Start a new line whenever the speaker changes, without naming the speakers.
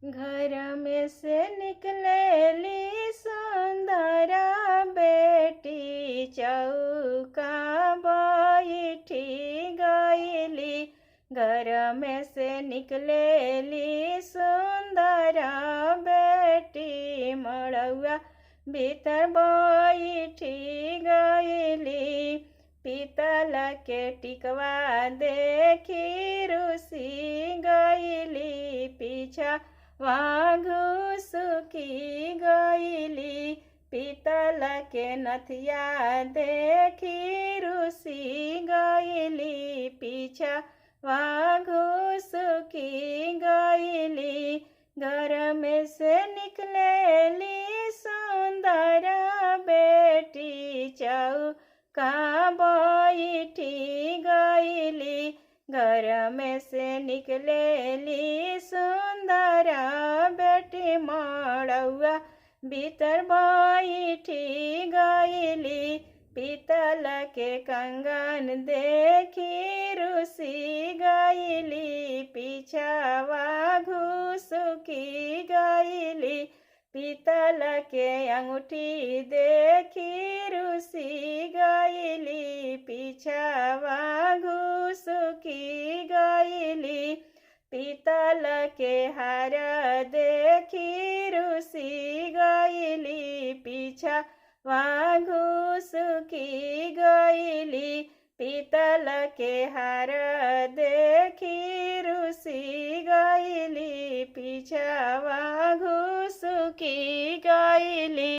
घर में से निकलेली सुंदरा बेटी, चौका बैठी गईली। घर में से निकलेली सुंदरा बेटी, मड़ौआ भीतर बैठी गईली। पीतल के टिकवा देखी रुसी गईली, पीछा घुसुकी गईली। पीतल के नथिया देखी रुसी गईली, पीछा घुसुकी गईली। घर में से निकलेली सुंदरा बेटी, चौका बैठी गईली। घर में से निकलेली सुंदरा बेटी, मड़ौआ भीतर बैठी गईली। पीतल के कंगन देखी रुसी गईली, पीछावा घुसुकी गईली। पीतल के अंगूठी देखी रुसी गईली, पीछावा घुसुकी गईली। पीतल के हार देखी रुसी गईली, पीछावा घुसुकी गईली। पीतल के हार देखी रुसी गईली, पीछावा घुसुकी गईली।